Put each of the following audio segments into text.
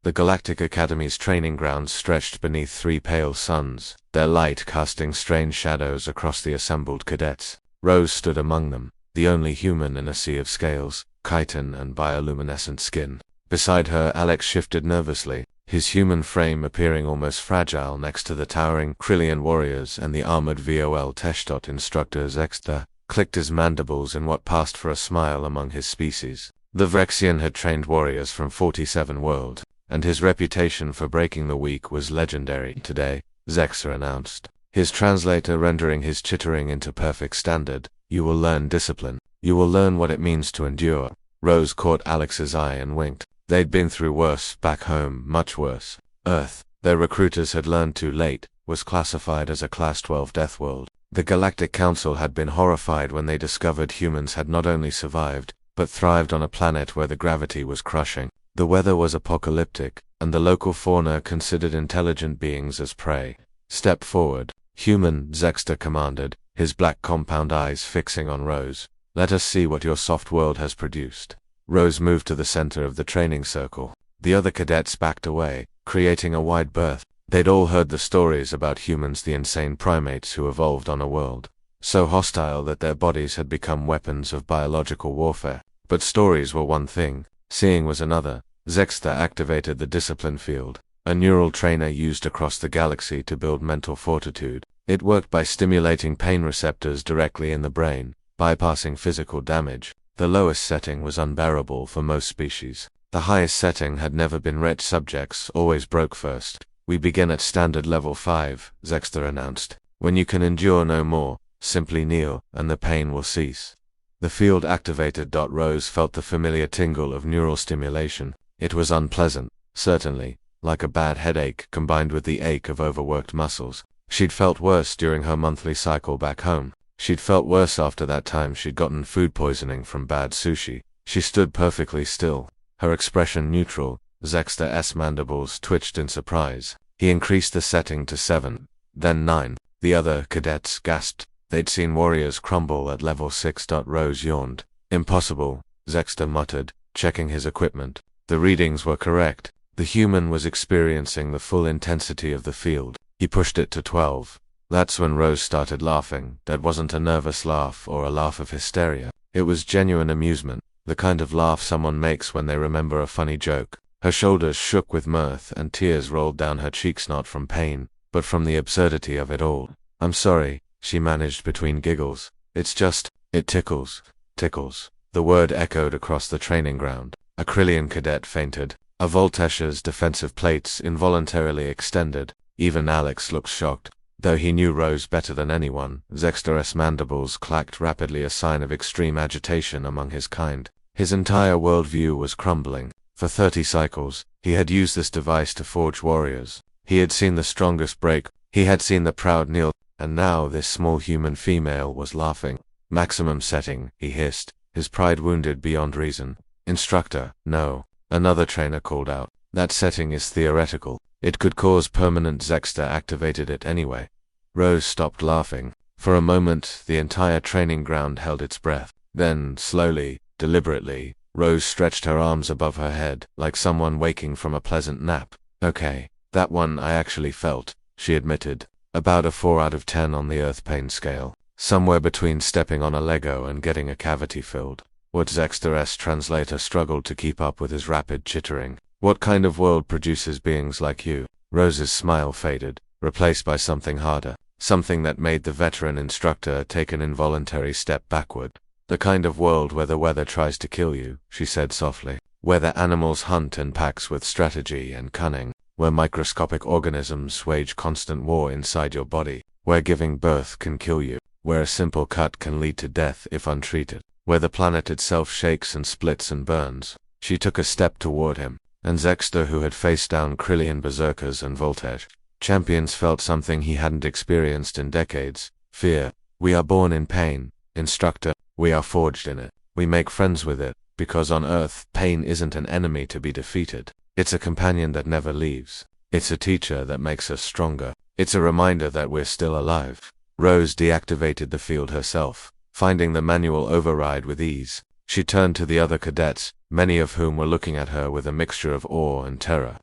The Galactic Academy's training grounds stretched beneath 3 pale suns, their light casting strange shadows across the assembled cadets. Rose stood among them, the only human in a sea of scales, chitin and bioluminescent skin. Beside her, Alex shifted nervously, his human frame appearing almost fragile next to the towering Krillian warriors and the armored VOL Teshdot instructor Zexter clicked his mandibles in what passed for a smile among his species. The Vrexian had trained warriors from 47 worlds, and his reputation for breaking the weak was legendary. Today, Zexter announced, his translator rendering his chittering into perfect standard, you will learn discipline. You will learn what it means to endure. Rose caught Alex's eye and winked. They'd been through worse back home, much worse. Earth, their recruiters had learned too late, was classified as a Class 12 Deathworld. The Galactic Council had been horrified when they discovered humans had not only survived, but thrived on a planet where the gravity was crushing. The weather was apocalyptic, and the local fauna considered intelligent beings as prey. Step forward. Human, Zexter commanded, his black compound eyes fixing on Rose. Let us see what your soft world has produced. Rose moved to the center of the training circle. The other cadets backed away, creating a wide berth. They'd all heard the stories about humans, the insane primates who evolved on a world so hostile that their bodies had become weapons of biological warfare. But stories were one thing, seeing was another. Zexter activated the discipline field, a neural trainer used across the galaxy to build mental fortitude. It worked by stimulating pain receptors directly in the brain, bypassing physical damage. The lowest setting was unbearable for most species. The highest setting had never been reached. Subjects always broke first. We begin at standard level 5, Zexter announced. When you can endure no more, simply kneel, and the pain will cease. The field activated. Rose felt the familiar tingle of neural stimulation. It was unpleasant, certainly, like a bad headache combined with the ache of overworked muscles. She'd felt worse during her monthly cycle back home. She'd felt worse after that time she'd gotten food poisoning from bad sushi. She stood perfectly still, her expression neutral. Zexter's mandibles twitched in surprise. He increased the setting to 7, then 9. The other cadets gasped. They'd seen warriors crumble at level 6. Rose yawned. Impossible, Zexter muttered, checking his equipment. The readings were correct. The human was experiencing the full intensity of the field. He pushed it to 12. That's when Rose started laughing. That wasn't a nervous laugh or a laugh of hysteria. It was genuine amusement, the kind of laugh someone makes when they remember a funny joke. Her shoulders shook with mirth and tears rolled down her cheeks, not from pain, but from the absurdity of it all. I'm sorry, she managed between giggles. It's just, it tickles. Tickles. The word echoed across the training ground. A Krillian cadet fainted. A Voltesh's defensive plates involuntarily extended. Even Alex looked shocked. Though he knew Rose better than anyone, Zexter's mandibles clacked rapidly, a sign of extreme agitation among his kind. His entire worldview was crumbling. For 30 cycles, he had used this device to forge warriors. He had seen the strongest break, he had seen the proud kneel, and now this small human female was laughing. Maximum setting, he hissed, his pride wounded beyond reason. Instructor, no. Another trainer called out. That setting is theoretical. It could cause permanent. Zexter activated it anyway. Rose stopped laughing. For a moment, the entire training ground held its breath. Then, slowly, deliberately, Rose stretched her arms above her head, like someone waking from a pleasant nap. Okay, that one I actually felt, she admitted. About a 4 out of 10 on the Earth pain scale. Somewhere between stepping on a Lego and getting a cavity filled. What? Zexter's translator struggled to keep up with his rapid chittering. What kind of world produces beings like you? Rose's smile faded, replaced by something harder. Something that made the veteran instructor take an involuntary step backward. The kind of world where the weather tries to kill you, she said softly. Where the animals hunt in packs with strategy and cunning. Where microscopic organisms wage constant war inside your body. Where giving birth can kill you. Where a simple cut can lead to death if untreated. Where the planet itself shakes and splits and burns. She took a step toward him, and Zexter, who had faced down Krillian berserkers and Voltesh champions, felt something he hadn't experienced in decades. Fear. We are born in pain, Instructor. We are forged in it. We make friends with it, because on Earth, pain isn't an enemy to be defeated. It's a companion that never leaves. It's a teacher that makes us stronger. It's a reminder that we're still alive. Rose deactivated the field herself, finding the manual override with ease. She turned to the other cadets, many of whom were looking at her with a mixture of awe and terror.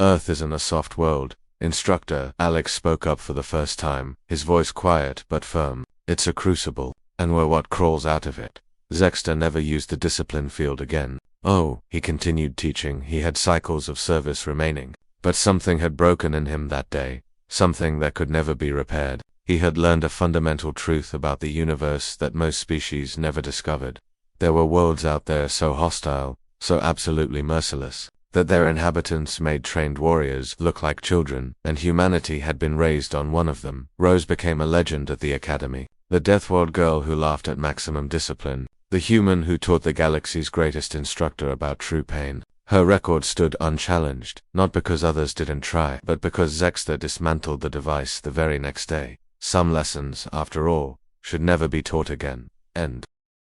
Earth isn't a soft world. Instructor, Alex spoke up for the first time, his voice quiet but firm. It's a crucible, and we're what crawls out of it. Zexter never used the discipline field again. Oh, he continued teaching, he had cycles of service remaining. But something had broken in him that day, something that could never be repaired. He had learned a fundamental truth about the universe that most species never discovered. There were worlds out there so hostile, so absolutely merciless, that their inhabitants made trained warriors look like children, and humanity had been raised on one of them. Rose became a legend at the Academy. The Deathworld girl who laughed at maximum discipline. The human who taught the galaxy's greatest instructor about true pain. Her record stood unchallenged, not because others didn't try, but because Zexter dismantled the device the very next day. Some lessons, after all, should never be taught again. End.